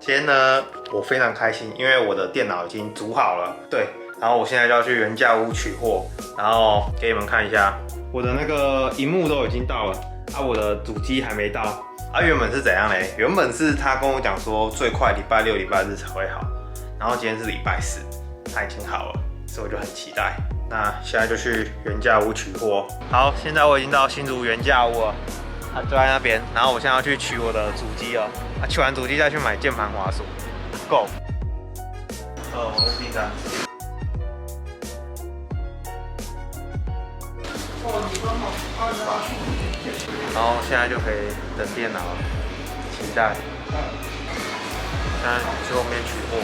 今天呢，我非常开心，因为我的电脑已经组好了，对，然后我现在就要去原价屋取货，然后给你们看一下，我的那个荧幕都已经到了，我的主机还没到，原本是怎样嘞？原本是他跟我讲说最快礼拜六、礼拜日才会好，然后今天是礼拜四，他已经好了，所以我就很期待。那现在就去原价屋取货。好，现在我已经到新竹原价屋了，它就在那边。然后我现在要去取我的主机了。取完主机再去买键盘滑鼠。Go。网络订单。然后现在就可以等电脑了，期待。现在去后面取货。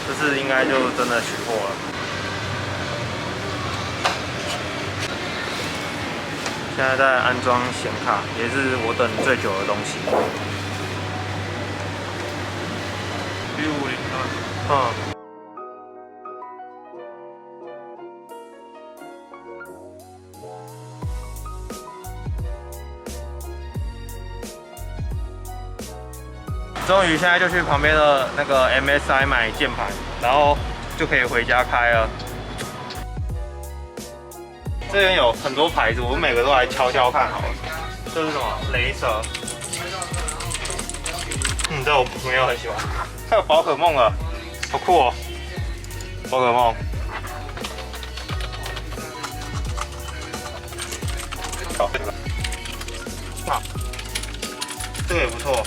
这次应该就真的取货了。现在在安装显卡，也是我等最久的东西。终于现在就去旁边的那个 MSI 买键盘，然后就可以回家开了。这边有很多牌子，我每个都来敲敲看好了。这是什么？雷蛇。这我没有很喜欢。还有宝可梦了，好酷哦！宝可梦。好，这个也不错。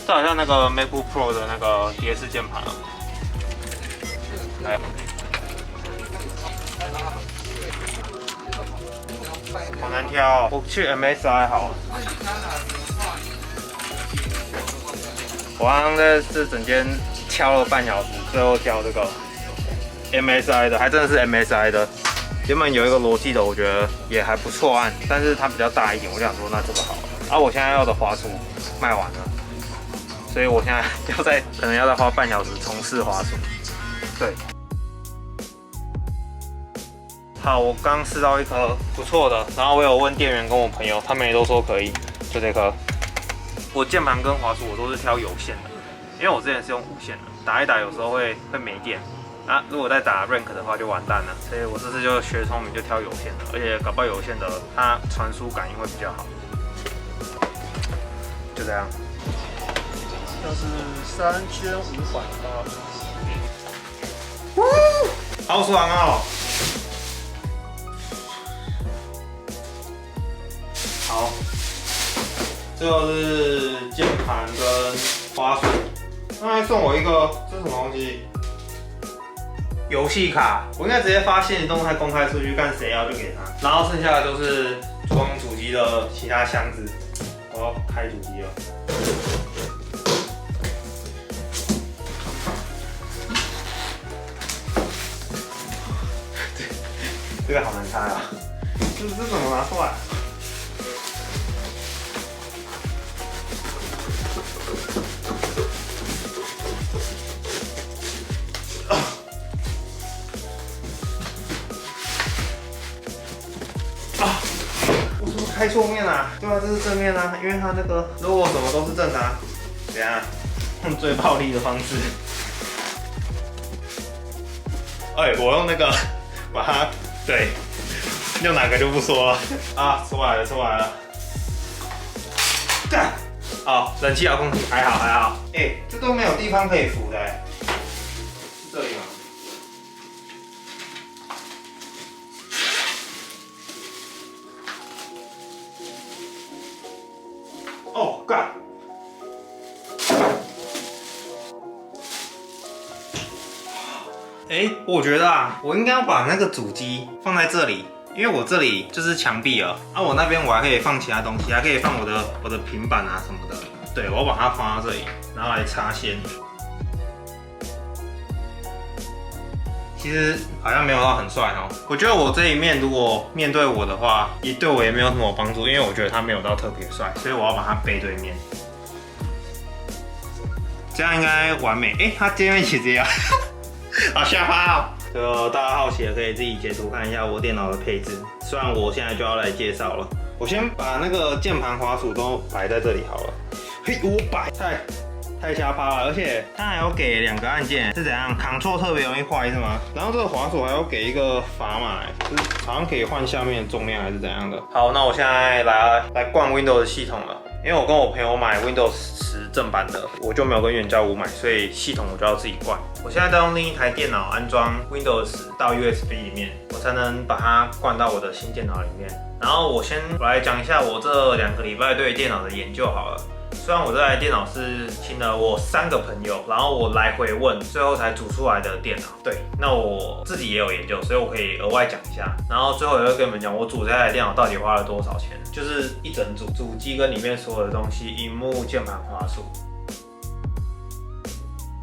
这好像那个 MacBook Pro 的那个碟式键盘啊。来。好难挑哦，我去 MSI 好了。我刚刚在这整间挑了半小时，最后挑这个 MSI 的，还真的是 MSI 的。原本有一个罗技的，我觉得也还不错按，但是它比较大一点，我就想说那这个好了。我现在要的滑鼠卖完了，所以我现在可能要再花半小时重试滑鼠。对。好，我刚试到一颗不错的，然后我有问店员跟我朋友，他们也都说可以，就这颗。我键盘跟滑鼠我都是挑有线的，因为我之前是用无线的，打一打有时候会没电，如果再打 rank 的话就完蛋了，所以我这次就学聪明，就挑有线的，而且搞不好有线的它传输感应会比较好。就这样。这是3580。好爽哦！好，最后是键盘跟滑鼠，他还送我一个，这是什么东西？游戏卡，我应该直接发现实动态公开出去，看谁要就给他。然后剩下的就是装主机的其他箱子，我要开主机了。这个好难开啊！这怎么拿出来？我怎么开错面啊？对啊，这是正面啊，因为它那个 logo 什么都是正的啊。怎样？用最暴力的方式。我用那个把它。对，用哪个就不说了出来了，干！好，冷气遥控器还好，这都没有地方可以扶的，是这里吗？干！我觉得我应该要把那个主机放在这里，因为我这里就是墙壁了我那边我还可以放其他东西，还可以放我的平板什么的。对，我要把它放到这里，然后来插线。其实好像没有到很帅哦。我觉得我这一面如果面对我的话，对我也没有什么帮助，因为我觉得它没有到特别帅，所以我要把它背对面。这样应该完美。它这边其实也要。好下趴哦！就大家好奇的可以自己截图看一下我电脑的配置。虽然我现在就要来介绍了，我先把那个键盘滑鼠都摆在这里好了。嘿，我摆太瞎趴了，而且它还有给2个按键，是怎样 ？Ctrl 特别容易坏是吗？然后这个滑鼠还有给一个砝码，就是好像可以换下面的重量还是怎样的。好，那我现在来灌 Windows 系统了，因为我跟我朋友买 Windows 10正版的，我就没有跟原价屋买，所以系统我就要自己灌。我现在在用另一台电脑安装 Windows 10到 USB 里面，我才能把它灌到我的新电脑里面。然后我来讲一下我这2个礼拜对电脑的研究好了。虽然我这台电脑是请了我3个朋友，然后我来回问，最后才组出来的电脑。对，那我自己也有研究，所以我可以额外讲一下。然后最后也会跟你们讲，我组这台电脑到底花了多少钱，就是一整组主机跟里面所有的东西，萤幕、键盘、滑鼠。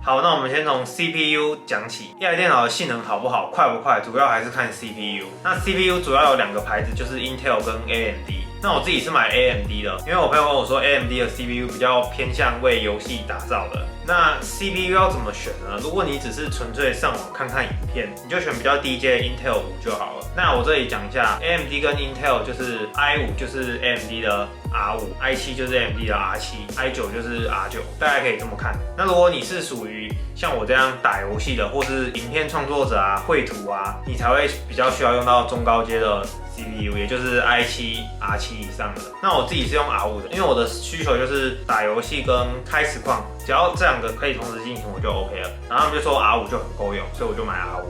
好，那我们先从 CPU 讲起。一台电脑的性能好不好、快不快，主要还是看 CPU。那 CPU 主要有2个牌子，就是 Intel 跟 AMD。那我自己是买 AMD 的，因为我朋友跟我说 AMD 的 CPU 比较偏向为游戏打造的。那 CPU 要怎么选呢？如果你只是纯粹上网看看影片，你就选比较低阶 Intel 5就好了。那我这里讲一下 AMD 跟 Intel， 就是 i5 就是 AMD 的 R5，i7 就是 AMD 的 R7，i9 就是 R9， 大家可以这么看。那如果你是属于像我这样打游戏的，或是影片创作者啊、绘图啊，你才会比较需要用到中高阶的 CPU， 也就是 i7、R7 以上的。那我自己是用 R5 的，因为我的需求就是打游戏跟开实况，只要这2个可以同时进行，我就 OK 了。然后他们就说 R5 就很够用，所以我就买 R5。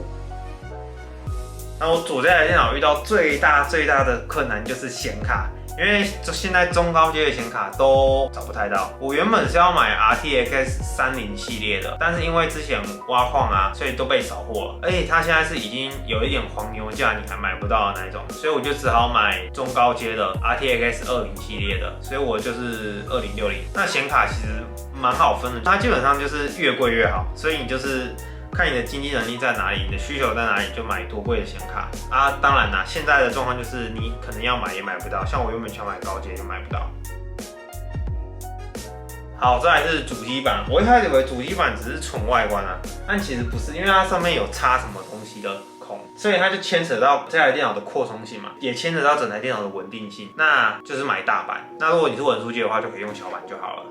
那我组这台电脑遇到最大的困难就是显卡。因为现在中高阶的显卡都找不太到。我原本是要买 RTX 30系列的，但是因为之前挖矿啊，所以都被扫货了。而且它现在是已经有一点黄牛价，你还买不到的那一种，所以我就只好买中高阶的 RTX 20系列的，所以我就是2060。那显卡其实蛮好分的，它基本上就是越贵越好，所以你就是看你的经济能力在哪里，你的需求在哪里，就买多贵的显卡啊。当然啦，现在的状况就是你可能要买也买不到，像我原本想买高阶就买不到。好，再来是主机板。我一开始以为主机板只是纯外观啊，但其实不是，因为它上面有插什么东西的孔，所以它就牵扯到这台电脑的扩充性嘛，也牵扯到整台电脑的稳定性。那就是买大板。那如果你是文书机的话，就可以用小板就好了。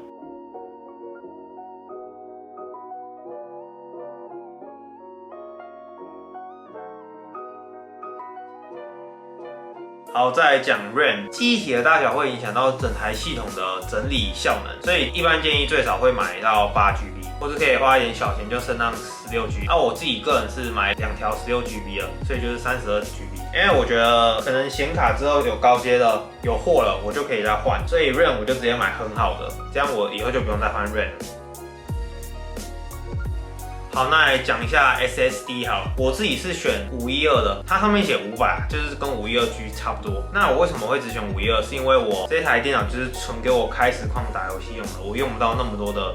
好，再来讲 RAM， 记忆体的大小会影响到整台系统的整理效能，所以一般建议最少会买到8GB， 或是可以花一点小钱就升到16GB。那我自己个人是买2条16GB 了，所以就是32GB。因为我觉得可能显卡之后有高阶的有货了，我就可以再换，所以 RAM 我就直接买很好的，这样我以后就不用再换 RAM 了。好，那来讲一下 SSD 好了，我自己是选512的，它上面写500，就是跟512G 差不多。那我为什么会只选512？是因为我这台电脑就是纯给我开实况打游戏用的，我用不到那么多的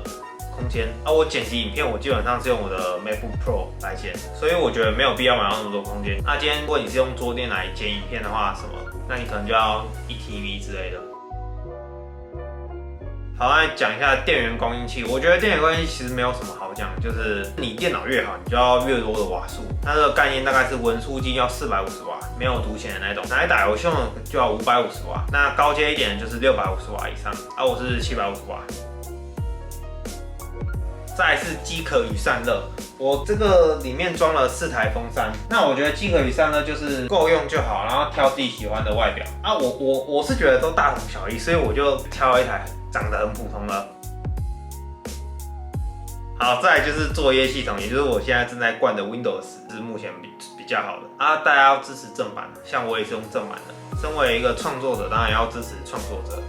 空间啊。我剪辑影片，我基本上是用我的 MacBook Pro 来剪，所以我觉得没有必要买到那么多空间。那今天如果你是用桌垫来剪影片的话，什么，那你可能就要1TB 之类的。好，来讲一下电源供应器。我觉得电源供应器其实没有什么好讲，就是你电脑越好，你就要越多的瓦数。那这个概念大概是文书机要450瓦，没有独显的那种，拿来打游戏用就要550瓦。那高阶一点的就是650瓦以上，啊，我是750瓦。再来是机壳与散热，我这个里面装了4台风扇。那我觉得机壳与散热就是够用就好，然后挑自己喜欢的外表啊。我是觉得都大同小异，所以我就挑了一台长得很普通的。好，再来就是作业系统，也就是我现在正在灌的 Windows 10，是目前比较好的啊。大家要支持正版，像我也是用正版的。身为一个创作者，当然要支持创作者。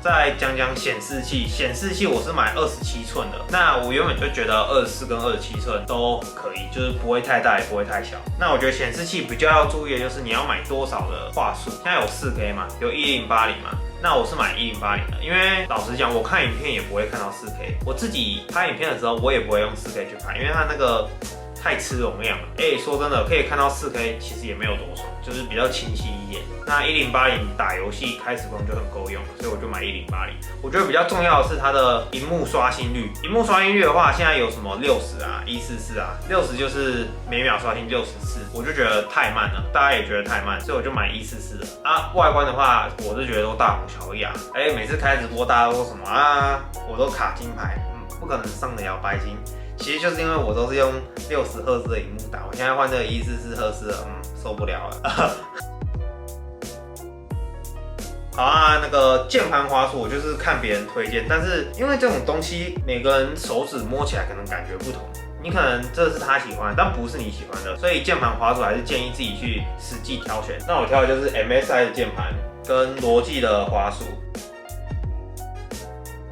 再来讲讲显示器，显示器我是买27寸的。那我原本就觉得24跟27寸都可以，就是不会太大也不会太小。那我觉得显示器比较要注意的就是你要买多少的画素。现在有4K 嘛，有1080嘛。那我是买1080的，因为老实讲，我看影片也不会看到4K。我自己拍影片的时候，我也不会用4K 去拍，因为它那个太吃容量了。说真的，可以看到4K，其实也没有多爽，就是比较清晰一点。那1080打游戏开时光就很够用了，所以我就买1080。我觉得比较重要的是它的萤幕刷新率。萤幕刷新率的话，现在有什么60啊、144啊，60就是每秒刷新60次，我就觉得太慢了，大家也觉得太慢，所以我就买144了。啊，外观的话，我是觉得都大同小异啊。每次开直播大家都说什么啊，我都卡金牌，不可能上得了白金。其实就是因为我都是用60赫兹的萤幕打，我现在换这个144赫兹的，受不了了。好啊，那个键盘滑鼠我就是看别人推荐，但是因为这种东西每个人手指摸起来可能感觉不同，你可能这是他喜欢，但不是你喜欢的，所以键盘滑鼠还是建议自己去实际挑选。那我挑的就是 MSI 的键盘跟罗技的滑鼠。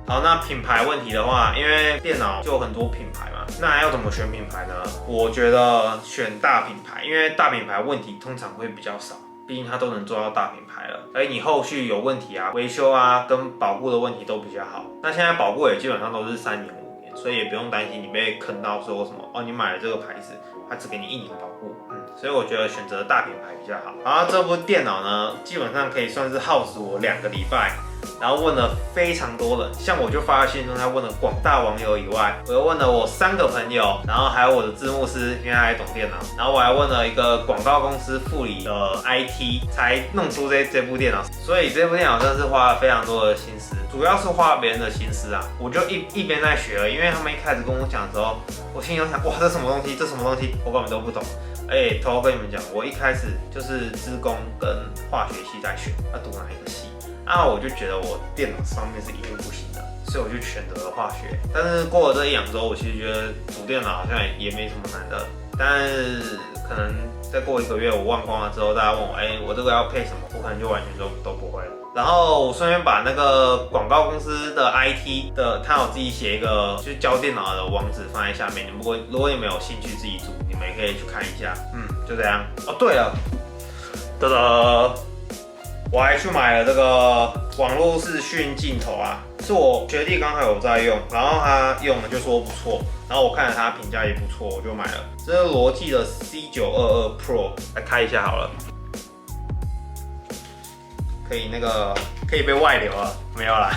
好，那品牌问题的话，因为电脑就有很多品牌嘛，那要怎么选品牌呢？我觉得选大品牌，因为大品牌问题通常会比较少。毕竟它都能做到大品牌了，而你后续有问题啊、维修啊跟保固的问题都比较好。那现在保固也基本上都是3年、5年，所以也不用担心你被坑到说什么你买了这个牌子，它只给你1年保固。所以我觉得选择大品牌比较好。然后这部电脑呢，基本上可以算是耗时我2个礼拜。然后问了非常多人，像我就发现中他问了广大网友以外，我又问了我3个朋友，然后还有我的字幕师，因为他还懂电脑，然后我还问了一个广告公司副理的 IT， 才弄出这部电脑。所以这部电脑真的是花了非常多的心思，主要是花别人的心思啊。我就一边在学了，因为他们一开始跟我讲的时候，我心里就想，哇，这什么东西？这什么东西？我根本都不懂。偷偷跟你们讲，我一开始就是资工跟化学系在选，要读哪一个系？我就觉得我电脑上面是一定不行的，所以我就选择了化学。但是过了这1、2周，我其实觉得组电脑好像也没什么难的。但是可能再过1个月我忘光了之后，大家问我，我这个要配什么，我可能就完全都不会了。然后我顺便把那个广告公司的 IT 的，他有自己写一个就是教电脑的网址放在下面。如果你们有兴趣自己组，你们也可以去看一下。就这样。对了，我还去买了这个网络视讯镜头啊，是我学弟刚好有在用，然后他用了就说不错，然后我看了他评价也不错，我就买了。这是罗技的 C922 Pro， 来开一下好了。可以被外流了，没有啦。